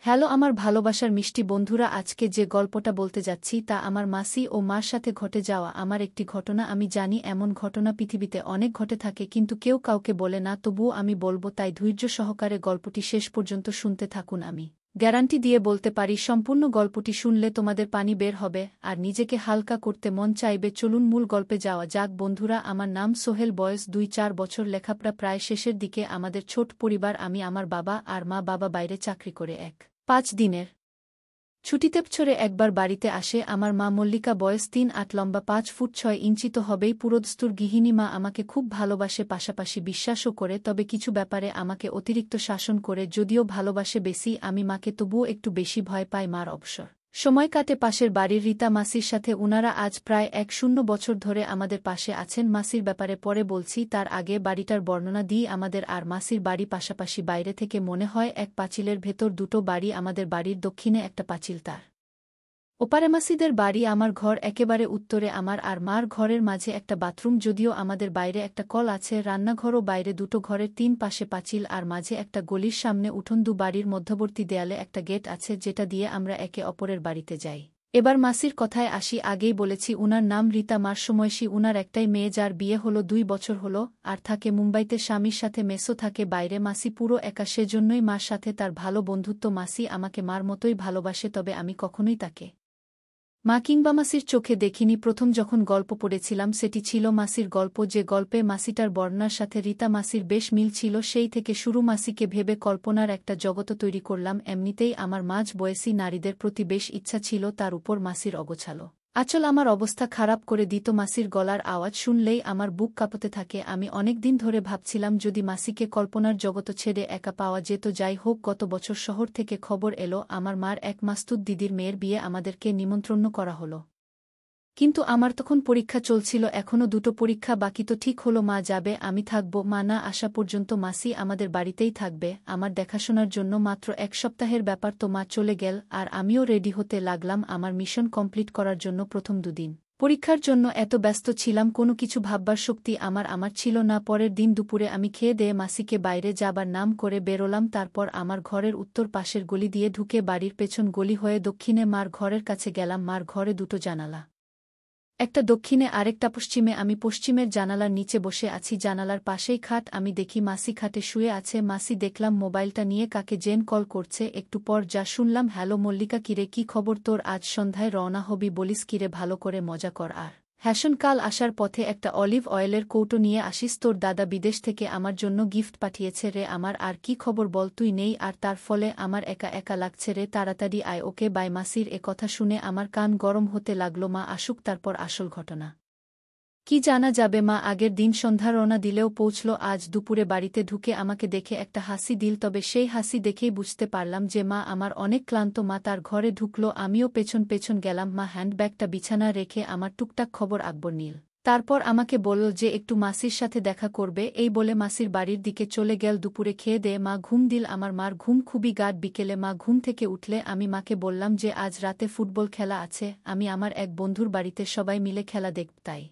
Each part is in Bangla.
হ্যালো আমার ভালোবাসার মিষ্টি বন্ধুরা, আজকে যে গল্পটা বলতে যাচ্ছি তা আমার মাসি ও মার সাথে ঘটে যাওয়া আমার একটি ঘটনা। আমি জানি এমন ঘটনা পৃথিবীতে অনেক ঘটে থাকে, কিন্তু কেউ কাউকে বলে না, তবুও আমি বলবো, তাই ধৈর্য সহকারে গল্পটি শেষ পর্যন্ত শুনতে থাকুন। আমি গ্যারান্টি দিয়ে বলতে পারি, সম্পূর্ণ গল্পটি শুনলে তোমাদের পানি বের হবে আর নিজেকে হালকা করতে মন চাইবে। চলুন মূল গল্পে যাওয়া যাক বন্ধুরা। আমার নাম সোহেল, বয়স 2-4 বছর, লেখাপড়া প্রায় শেষের দিকে। আমাদের ছোট পরিবার, আমি, আমার বাবা আর মা। বাবা বাইরে চাকরি করে 5 দিনের ছুটিতে বছরে একবার বাড়িতে আসে। আমার মা মল্লিকা, বয়স 3-8, লম্বা 5 ফুট 6 ইঞ্চি তো হবেই, পুরোদস্তুর গৃহিণী। মা আমাকে খুব ভালোবাসে, পাশাপাশি বিশ্বাসও করে, তবে কিছু ব্যাপারে আমাকে অতিরিক্ত শাসন করে। যদিও ভালোবাসে বেশি আমি মাকে, তবুও একটু বেশি ভয় পায় মার। অবসর সময় কাটে পাশের বাড়ির রীতা মাসির সাথে। উনারা আজ প্রায় 10 বছর ধরে আমাদের পাশে আছেন। মাসির ব্যাপারে পরে বলছি, তার আগে বাড়িটার বর্ণনা দিই। আমাদের আর মাসির বাড়ি পাশাপাশি, বাইরে থেকে মনে হয় এক পাঁচিলের ভেতর দুটো বাড়ি। আমাদের বাড়ির দক্ষিণে একটা পাঁচিল, তার ওপারে মাসিদের বাড়ি। আমার ঘর একেবারে উত্তরে। আমার আর মার ঘরের মাঝে একটা বাথরুম, যদিও আমাদের বাইরে একটা কল আছে। রান্নাঘরও বাইরে, দুটো ঘরের 3 পাশে পাঁচিল আর মাঝে একটা গলির সামনে উঠোন। বাড়ির মধ্যবর্তী দেয়ালে একটা গেট আছে, যেটা দিয়ে আমরা একে অপরের বাড়িতে যাই। এবার মাসির কথায় আসি। আগেই বলেছি উনার নাম রীতা, মার সময়সী। উনার একটাই মেয়ে, যার বিয়ে হলো 2 বছর হলো, আর থাকে মুম্বাইতে স্বামীর সাথে। মেসো থাকে বাইরে। মাসি পুরো একা, সেজন্যই মার সাথে তার ভালো বন্ধুত্ব। মাসি আমাকে মার মতোই ভালোবাসে, তবে আমি কখনোই তাকে মা কিংবা মাসির চোখে দেখিনি। প্রথম যখন গল্প পড়েছিলাম, সেটি ছিল মাসির গল্প, যে গল্পে মাসিটার বর্ণনার সাথে রীতা মাসির বেশ মিল ছিল। সেই থেকে শুরু, মাসিকে ভেবে কল্পনার একটা জগৎ তৈরি করলাম। এমনিতেই আমার মাঝ বয়সী নারীদের প্রতি বেশ ইচ্ছা ছিল, তার উপর মাসির অগোছালো আঁচল আমার অবস্থা খারাপ করে দিত। মাসির গলার আওয়াজ শুনলেই আমার বুক কাঁপতে থাকে। আমি অনেক দিন ধরে ভাবছিলাম, যদি মাসিকে কল্পনার জগৎ ছেড়ে একা পাওয়া যেত। যাই হোক, গত বছর শহর থেকে খবর এলো, আমার মার এক মাস্তুত দিদির মেয়ের বিয়ে। আমাদেরকে নিমন্ত্রণ করা হলো, কিন্তু আমার তখন পরীক্ষা চলছিল। এখনও 2টো পরীক্ষা বাকি। তো ঠিক হলো মা যাবে, আমি থাকব। মা না আসা পর্যন্ত মাসি আমাদের বাড়িতেই থাকবে, আমার দেখাশোনার জন্য। মাত্র 1 সপ্তাহের ব্যাপার। তো মা চলে গেল আর আমিও রেডি হতে লাগলাম আমার মিশন কমপ্লিট করার জন্য। প্রথম 2 দিন পরীক্ষার জন্য এত ব্যস্ত ছিলাম, কোনো কিছু ভাববার শক্তি আমার ছিল না। পরের দিন দুপুরে আমি খেয়ে দেয়ে মাসিকে বাইরে যাবার নাম করে বেরোলাম। তারপর আমার ঘরের উত্তর পাশের গলি দিয়ে ঢুকে বাড়ির পেছন গলি হয়ে দক্ষিণে মার ঘরের কাছে গেলাম। মার ঘরে 2টো জানালা, একটা দক্ষিণে আরেকটা পশ্চিমে। আমি পশ্চিমের জানালার নিচে বসে আছি, জানালার পাশেই খাট। আমি দেখি মাসি খাটে শুয়ে আছে। মাসি দেখলাম মোবাইলটা নিয়ে কাকে জেন কল করছে। একটু পর যা শুনলাম, হ্যালো মল্লিকা, কিরে কি খবর তোর? আজ সন্ধ্যায় রওনা হবি বলিস? কিরে, ভালো করে মজা কর। আর হ্যাশন, কাল আসার পথে একটা অলিভ অয়েলের কৌটো নিয়ে আসিস, তোর দাদা বিদেশ থেকে আমার জন্য গিফট পাঠিয়েছে রে। আমার আর কি খবর বল, তুই নেই আর তার ফলে আমার একা একা লাগছে রে। তাড়াতাড়ি আয়, ওকে বাই। মাসির এ কথা শুনে আমার কান গরম হতে লাগলো। মা আসুক, তারপর আসল ঘটনা কি জানা যাবে। মা আগের দিন সন্ধ্যা রওনা দিলেও পৌঁছল আজ দুপুরে। বাড়িতে ঢুকে আমাকে দেখে একটা হাসি দিল, তবে সেই হাসি দেখেই বুঝতে পারলাম যে মা আমার অনেক ক্লান্ত। মা তার ঘরে ঢুকল, আমিও পেছন পেছন গেলাম। মা হ্যান্ডব্যাগটা বিছানা রেখে আমার টুকটাক খবর আকবর নিল। তারপর আমাকে বলল যে একটু মাসির সাথে দেখা করবে। এই বলে মাসির বাড়ির দিকে চলে গেল। দুপুরে খেয়ে দেয়ে মা ঘুম দিল। আমার মার ঘুম খুবই গাঢ়। বিকেলে মা ঘুম থেকে উঠলে আমি মাকে বললাম যে আজ রাতে ফুটবল খেলা আছে, আমি আমার এক বন্ধুর বাড়িতে, সবাই মিলে খেলা দেখব, তাই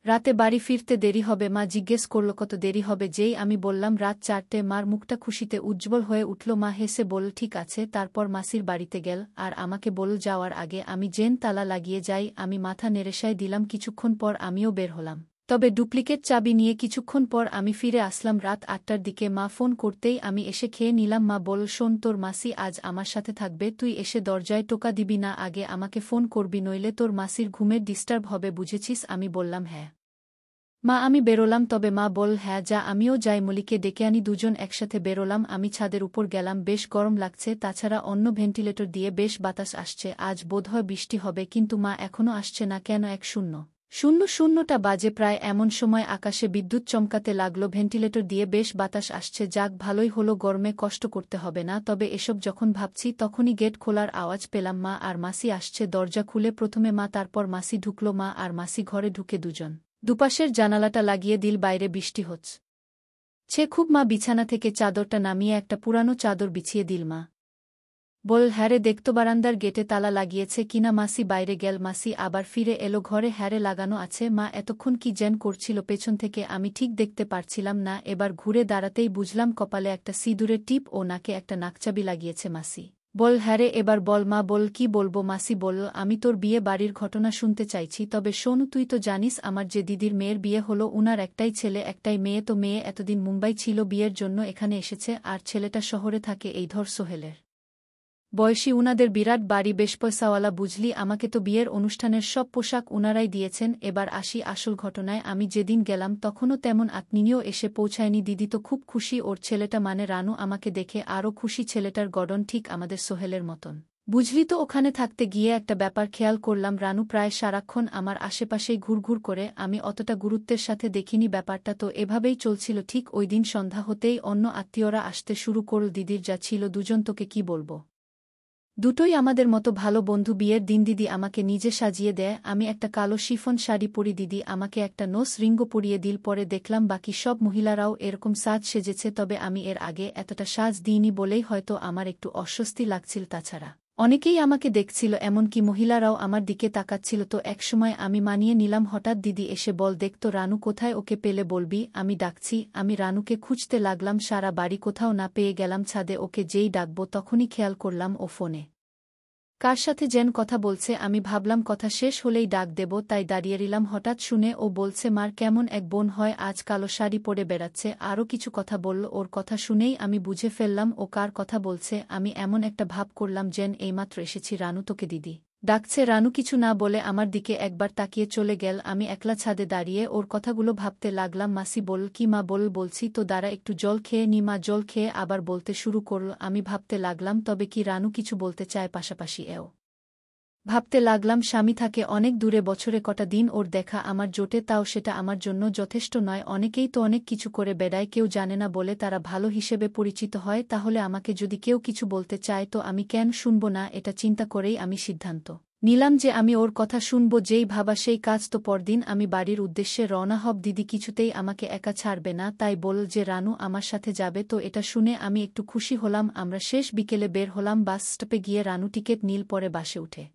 রাতে বাড়ি ফিরতে দেরি হবে। মা জিজ্ঞেস করল কত দেরি হবে। যেই আমি বললাম রাত 4টে, মার মুখটা খুশিতে উজ্জ্বল হয়ে উঠল। মা হেসে বলল ঠিক আছে। তারপর মাসির বাড়িতে গেল আর আমাকে বলল যাওয়ার আগে আমি জেন তালা লাগিয়ে যাই। আমি মাথা নেড়েসায় দিলাম। কিছুক্ষণ পর আমিও বের হলাম, তবে ডুপ্লিকেট চাবি নিয়ে। কিছুক্ষণ পর আমি ফিরে আসলাম রাত 8টার দিকে। মা ফোন করতেই আমি এসে খেয়ে নিলাম। মা বলল শোন, তোর মাসি আজ আমার সাথে থাকবে, তুই এসে দরজায় টোকা দিবি না, আগে আমাকে ফোন করবি, নইলে তোর মাসির ঘুমের ডিস্টার্ব হবে, বুঝেছিস? আমি বললাম হ্যাঁ মা। আমি বেরোলাম, তবে মা বল হ্যাঁ যা, আমিও যাই, মলিকে ডেকে আনি। দুজন একসাথে বেরোলাম। আমি ছাদের উপর গেলাম, বেশ গরম লাগছে, তাছাড়া অন্য ভেন্টিলেটর দিয়ে বেশ বাতাস আসছে। আজ বোধহয় বৃষ্টি হবে, কিন্তু মা এখনও আসছে না কেন? 1:00টা বাজে প্রায়। এমন সময় আকাশে বিদ্যুৎ চমকাতে লাগলো। ভেন্টিলেটর দিয়ে বেশ বাতাস আসছে, যাক ভালোই হলো, গরমে কষ্ট করতে হবে না। তবে এসব যখন ভাবছি তখনই গেট খোলার আওয়াজ পেলাম। মা আর মাসি আসছে। দরজা খুলে প্রথমে মা, তারপর মাসি ঢুকল। মা আর মাসি ঘরে ঢুকে দুজন দুপাশের জানালাটা লাগিয়ে দিল। বাইরে বৃষ্টি হচ্ছে খুব। মা বিছানা থেকে চাদরটা নামিয়ে একটা পুরানো চাদর বিছিয়ে দিল। মা বল, হ্যারে দেখতো বারান্দার গেটে তালা লাগিয়েছে কিনা। মাসি বাইরে গেল, মাসি আবার ফিরে এলো ঘরে। হ্যারে লাগানো আছে। মা এতক্ষণ কি যেন করছিল পেছন থেকে আমি ঠিক দেখতে পারছিলাম না, এবার ঘুরে দাঁড়াতেই বুঝলাম কপালে একটা সিঁদুরের টিপ ও নাকে একটা নাকচাবি লাগিয়েছে মাসি। বল, হ্যারে এবার বল মা। বল, কি বলবো। মাসি বলল, আমি তোর বিয়ে বাড়ির ঘটনা শুনতে চাইছি, তবে শোন, তুই তো জানিস আমার যে দিদির মেয়ের বিয়ে হলো, উনার একটাই ছেলে একটাই মেয়ে। তো মেয়ে এতদিন মুম্বাই ছিল, বিয়ের জন্য এখানে এসেছে, আর ছেলেটা শহরে থাকে, এই ধর সোহেলের বয়সী। উনাদের বিরাট বাড়ি, বেশ পয়সাওয়ালা বুঝলি। আমাকে তো বিয়ের অনুষ্ঠানের সব পোশাক উনারাই দিয়েছেন। এবার আসি আসল ঘটনায়। আমি যেদিন গেলাম তখনও তেমন আত্মীয় এসে পৌঁছায়নি। দিদি তো খুব খুশি, ওর ছেলেটা মানে রানু আমাকে দেখে আরও খুশি। ছেলেটার গড়ন ঠিক আমাদের সোহেলের মতন, বুঝলি তো। ওখানে থাকতে গিয়ে একটা ব্যাপার খেয়াল করলাম, রানু প্রায় সারাক্ষণ আমার আশেপাশেই ঘুরঘুর করে। আমি অতটা গুরুত্বের সাথে দেখিনি ব্যাপারটা, তো এভাবেই চলছিল। ঠিক ওই দিন সন্ধ্যা হতেই অন্য আত্মীয়রা আসতে শুরু করল। দিদির যা ছিল দুজন, তোকে কি বলবো, দুটোই আমাদের মতো ভালো বন্ধু। বিয়ের দিন দিদি আমাকে নিজে সাজিয়ে দেয়। আমি একটা কালো শিফন শাড়ি পরি, দিদি আমাকে একটা নোস রিঙ্গও পরিয়ে দিল। পরে দেখলাম বাকি সব মহিলারাও এরকম সাজ সেজেছে, তবে আমি এর আগে এতটা সাজ দিইনি বলেই হয়তো আমার একটু অস্বস্তি লাগছিল। তাছাড়া অনেকেই আমাকে দেখছিল, এমনকি মহিলারাও আমার দিকে তাকাচ্ছিল। তো একসময় আমি মানিয়ে নিলাম। হঠাৎ দিদি এসে বল, দেখতো রানু কোথায়, ওকে পেলে বলবি। আমি ডাকছি। আমি রানুকে খুঁজতে লাগলাম সারা বাড়ি, কোথাও না পেয়ে গেলাম ছাদে। ওকে যেই ডাকবো তখনই খেয়াল করলাম ও ফোনে কার সাথে যেন কথা বলছে। আমি ভাবলাম কথা শেষ হলেই ডাক দেব, তাই দাঁড়িয়ে রইলাম। হঠাৎ শুনে ও বলছে, মার কেমন এক বোন হয়, আজ কালো শাড়ি পরে বেড়াচ্ছে। আরও কিছু কথা বলল। ওর কথা শুনেই আমি বুঝে ফেললাম ও কার কথা বলছে। আমি এমন একটা ভাব করলাম যেন এইমাত্র এসেছি। রানু, তোকে দিদি ডাকছে। রানু কিছু না বলে আমার দিকে একবার তাকিয়ে চলে গেল। আমি একলা ছাদে দাঁড়িয়ে ওর কথাগুলো ভাবতে লাগলাম। মাসি বল, কি মা। বলছি তো দাঁড়া একটু জল খেয়ে নি। মা জল খেয়ে আবার বলতে শুরু করল। আমি ভাবতে লাগলাম তবে কি রানু কিছু বলতে চায়, পাশাপাশি এও ভাবতে লাগলাম স্বামী থাকে অনেক দূরে, বছরে কটা দিন ওর দেখা আমার জোটে, তাও সেটা আমার জন্য যথেষ্ট নয়। অনেকেই তো অনেক কিছু করে বেড়ায়, কেউ জানে না বলে তারা ভালো হিসেবে পরিচিত হয়। তাহলে আমাকে যদি কেউ কিছু বলতে চায় তো আমি কেন শুনব না। এটা চিন্তা করেই আমি সিদ্ধান্ত নিলাম যে আমি ওর কথা শুনব। যেই ভাবা সেই কাজ। তো পরদিন আমি বাড়ির উদ্দেশ্যে রওনা হব। দিদি কিছুতেই আমাকে একা ছাড়বে না, তাই বলল যে রানু আমার সাথে যাবে। তো এটা শুনে আমি একটু খুশি হলাম। আমরা শেষ বিকেলে বের হলাম। বাস স্টপে গিয়ে রানু টিকিট নিল। পরে বাসে উঠে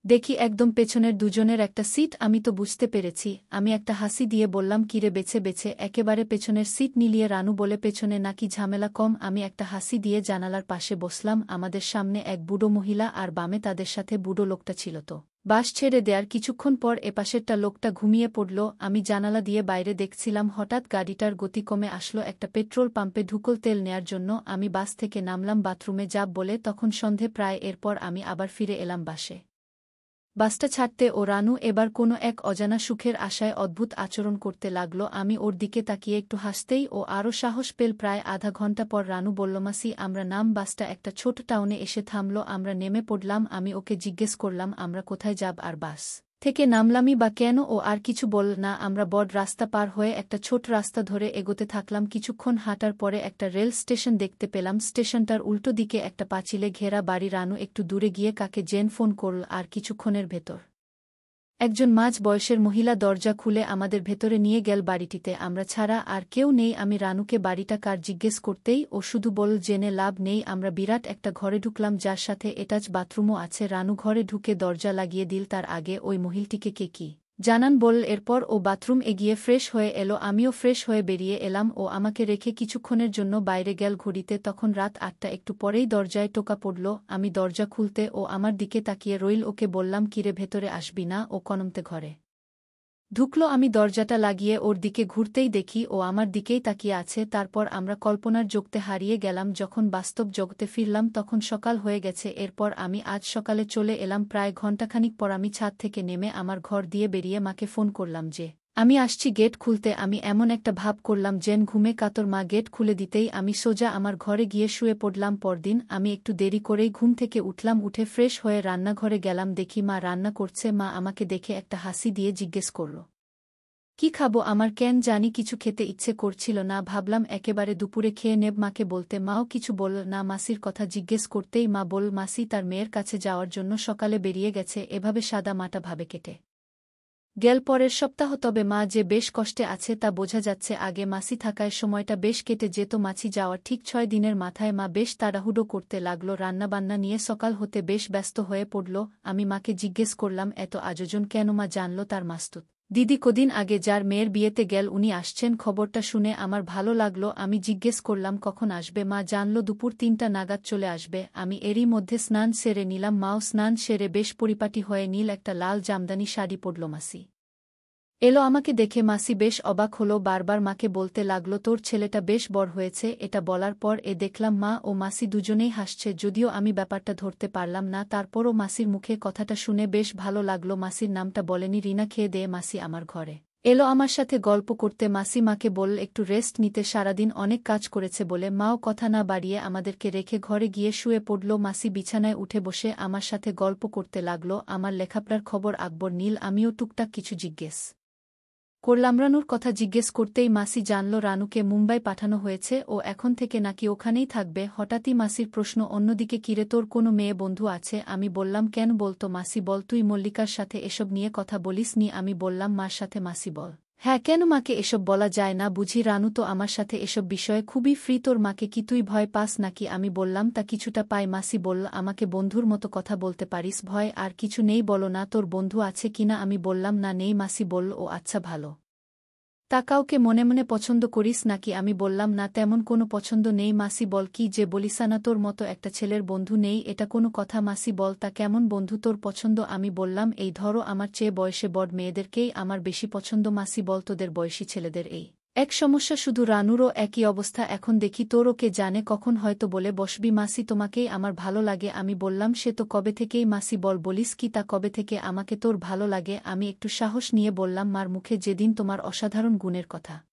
দেখি একদম পেছনের দুজনের একটা সিট। আমি তো বুঝতে পেরেছি। আমি একটা হাসি দিয়ে বললাম, কিরে বেছে বেছে একেবারে পেছনের সিট নিলিয়ে। রানু বলে, পেছনে নাকি ঝামেলা কম। আমি একটা হাসি দিয়ে জানালার পাশে বসলাম। আমাদের সামনে এক বুড়ো মহিলা আর বামে তাদের সাথে বুড়ো লোকটা ছিল। তো বাস ছেড়ে দেয়ার কিছুক্ষণ পর এপাশেরটা লোকটা ঘুমিয়ে পড়ল। আমি জানালা দিয়ে বাইরে দেখছিলাম। হঠাৎ গাড়িটার গতি কমে আসলো একটা পেট্রোল পাম্পে ঢুকল তেল নেয়ার জন্য। আমি বাস থেকে নামলাম বাথরুমে যাব বলে। তখন সন্ধে প্রায়। এরপর আমি আবার ফিরে এলাম বাসে। বাসটা ছাড়তে ও রানু এবার কোনো এক অজানা সুখের আশায় অদ্ভুত আচরণ করতে লাগল। আমি ওর দিকে তাকিয়ে একটু হাসতেই ও আরও সাহস পেল। প্রায় আধা ঘন্টা পর রানু বলল, মাসি আমরা নাম। বাসটা একটা ছোট টাউনে এসে থামল। আমরা নেমে পড়লাম। আমি ওকে জিজ্ঞেস করলাম আমরা কোথায় যাব, আর বাস থেকে নামলামই বা কেন। ও আর কিছু বলল না। আমরা বড় রাস্তা পার হয়ে একটা ছোট রাস্তা ধরে এগোতে থাকলাম। কিছুক্ষণ হাঁটার পরে একটা রেল স্টেশন দেখতে পেলাম। স্টেশনটার উল্টো দিকে একটা পাঁচিলে ঘেরা বাড়ি। রানু একটু দূরে গিয়ে কাকে যেন ফোন করল, আর কিছুক্ষণের ভেতর একজন মাঝ বয়সের মহিলা দরজা খুলে আমাদের ভেতরে নিয়ে গেল বাড়িটিতে। আমরা ছাড়া আর কেউ নেই। আমি রানুকে বাড়িটা কার জিজ্ঞেস করতেই ও শুধু বলল, জেনে লাভ নেই। আমরা বিরাট একটা ঘরে ঢুকলাম যার সাথে এটাচ বাথরুমও আছে। রানু ঘরে ঢুকে দরজা লাগিয়ে দিল। তার আগে ওই মহিলটিকে কে কি জানান বলল। এরপর ও বাথরুম এগিয়ে ফ্রেশ হয়ে এলো। আমিও ফ্রেশ হয়ে বেরিয়ে এলাম। ও আমাকে রেখে কিছুক্ষণের জন্য বাইরে গেল। ঘড়িতে তখন রাত ৮টা। একটু পরেই দরজায় টোকা পড়ল। আমি দরজা খুলতে ও আমার দিকে তাকিয়ে রইল। ওকে বললাম, কিরে ভেতরে আসবি না। ও কনমতে ঘরে ঢুকল। আমি দরজাটা লাগিয়ে ওর দিকে ঘুরতেই দেখি ও আমার দিকেই তাকিয়ে আছে। তারপর আমরা কল্পনার জগতে হারিয়ে গেলাম। যখন বাস্তব জগতে ফিরলাম তখন সকাল হয়ে গেছে। এরপর আমি আজ সকালে চলে এলাম। প্রায় ঘণ্টাখানিক পর আমি ছাদ থেকে নেমে আমার ঘর দিয়ে বেরিয়ে মাকে ফোন করলাম যে আমি আসছি গেট খুলতে। আমি এমন একটা ভাব করলাম যেন ঘুমে কাতর। মা গেট খুলে দিতেই আমি সোজা আমার ঘরে গিয়ে শুয়ে পড়লাম। পরদিন আমি একটু দেরি করেই ঘুম থেকে উঠলাম। উঠে ফ্রেশ হয়ে রান্নাঘরে গেলাম। দেখি মা রান্না করছে। মা আমাকে দেখে একটা হাসি দিয়ে জিজ্ঞেস করল, কি খাবো। আমার কেন জানি কিছু খেতে ইচ্ছে করছিল না। ভাবলাম একেবারে দুপুরে খেয়ে নেব। মাকে বলতে মাও কিছু বলল না। মাসির কথা জিজ্ঞেস করতেই মা বলল, মাসি তার মেয়ের কাছে যাওয়ার জন্য সকালে বেরিয়ে গেছে। এভাবে সাদা মাটা ভাবে কেটে গেল পরের সপ্তাহ তবে মা যে বেশ কষ্টে আছে তা বোঝা যাচ্ছে আগে মাসি থাকায় সময়টা বেশ কেটে যেত মাছি যাওয়ার ঠিক ৬ দিনের মাথায় মা বেশ তাড়াহুড়ো করতে লাগল রান্নাবান্না নিয়ে সকাল হতে বেশ ব্যস্ত হয়ে পড়ল আমি মাকে জিজ্ঞেস করলাম এত আয়োজন কেন মা জানল তার মাস্তুত দিদি কদিন আগে যার মেয়ের বিয়েতে গেল উনি আসছেন খবরটা শুনে আমার ভালো লাগল আমি জিজ্ঞেস করলাম কখন আসবে মা জানল দুপুর ৩টা নাগাদ চলে আসবে আমি এরই মধ্যে স্নান সেরে নিলাম মাও স্নান সেরে বেশ পরিপাটি হয়ে নীল একটা লাল জামদানি শাড়ি পরল মাসি এলো আমাকে দেখে মাসি বেশ অবাক হলো বারবার মাকে বলতে লাগল তোর ছেলেটা বেশ বড় হয়েছে এটা বলার পর দেখলাম মা ও মাসি দুজনেই হাসছে যদিও আমি ব্যাপারটা ধরতে পারলাম না তারপরও মাসির মুখে কথাটা শুনে বেশ ভালো লাগল মাসির নামটা বলেনি রিনা খেয়ে দিয়ে মাসি আমার ঘরে এলো আমার সাথে গল্প করতে মাসি মাকে বলল একটু রেস্ট নিতে সারাদিন অনেক কাজ করেছে বলে মাও কথা না বাড়িয়ে আমাদেরকে রেখে ঘরে গিয়ে শুয়ে পড়ল মাসি বিছানায় উঠে বসে আমার সাথে গল্প করতে লাগল আমার লেখাপড়ার খবর আকবর নীল আমিও টুকটাক কিছু জিজ্ঞেস করলাম রানুর কথা জিজ্ঞেস করতেই মাসি জানল রানুকে মুম্বাই পাঠানো হয়েছে ও এখন থেকে নাকি ওখানেই থাকবে হঠাৎই মাসির প্রশ্ন অন্যদিকে কিরে তোর কোনো মেয়ে বন্ধু আছে আমি বললাম কেন বলতো মাসি বল তুই মল্লিকার সাথে এসব নিয়ে কথা বলিস নি আমি বললাম মার সাথে মাসি বল হ্যাঁ কেন মাকে এসব বলা যায় না বুঝি রানু তো আমার সাথে এসব বিষয়ে খুবই ফ্রি তোর মাকে কি তুই ভয় পাস নাকি আমি বললাম তা কিছুটা পাই মাসি বলল আমাকে বন্ধুর মতো কথা বলতে পারিস ভয় আর কিছু নেই বলো না তোর বন্ধু আছে কিনা আমি বললাম না নেই মাসি বলল ও আচ্ছা ভালো তা কাউকে মনে মনে পছন্দ করিস নাকি আমি বললাম না তেমন কোনো পছন্দ নেই মাসি বল কি যে বলিসানা তোর মতো একটা ছেলের বন্ধু নেই এটা কোনো কথা মাসি বল তা কেমন বন্ধু তোর পছন্দ আমি বললাম এই ধরো আমার চেয়ে বয়সে বড় মেয়েদেরকেই আমার বেশি পছন্দ মাসি বল তোদের বয়সী ছেলেদের এই এক সমস্যা শুধু রানুরও একই অবস্থা এখন দেখি তোরও কে জানে কখন হয়তো বলে বসবি মাসি তোমাকেই আমার ভালো লাগে আমি বললাম সে তো কবে থেকেই মাসি বল বলিস কি তা কবে থেকে আমাকে তোর ভালো লাগে আমি একটু সাহস নিয়ে বললাম মার মুখে যেদিন তোমার অসাধারণ গুণের কথা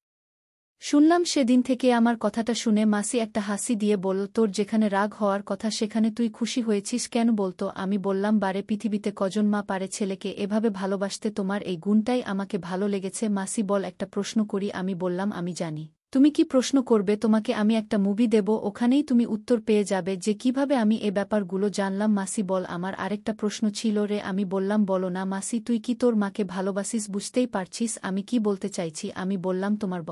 শুনলাম সেদিন থেকে আমার কথাটা শুনে মাসি একটা হাসি দিয়ে বলল তোর যেখানে রাগ হওয়ার কথা সেখানে তুই খুশি হয়েছিস কেন বলতো আমি বললাম বারে পৃথিবীতে কজন মা পারে ছেলেকে এভাবে ভালোবাসতে তোমার এই গুণটাই আমাকে ভালো লেগেছে মাসি বল একটা প্রশ্ন করি আমি বললাম আমি জানি তুমি কি প্রশ্ন করবে তোমাকে আমি একটা মুভি দেব ওখানেই তুমি উত্তর পেয়ে যাবে যে কিভাবে আমি এ ব্যাপারগুলো জানলাম মাসি বল আমার আরেকটা প্রশ্ন ছিল রে আমি বললাম বলো না মাসি তুই কি তোর মাকে ভালোবাসিস বুঝতেই পারছিস আমি কি বলতে চাইছি আমি বললাম তোমার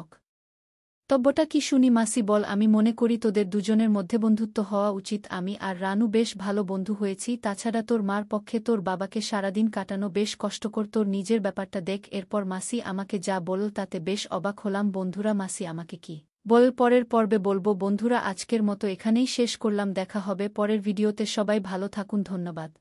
তব্যটা কি শুনি মাসি বল আমি মনে করি তোদের দুজনের মধ্যে বন্ধুত্ব হওয়া উচিত আমি আর রানু বেশ ভালো বন্ধু হয়েছি তাছাড়া তোর মার পক্ষে তোর বাবাকে সারাদিন কাটানো বেশ কষ্টকর তোর নিজের ব্যাপারটা দেখ এরপর মাসি আমাকে যা বলল তাতে বেশ অবাক হলাম বন্ধুরা মাসি আমাকে কি বল পরের পর্বে বলবো বন্ধুরা আজকের মতো এখানেই শেষ করলাম দেখা হবে পরের ভিডিওতে সবাই ভালো থাকুন ধন্যবাদ।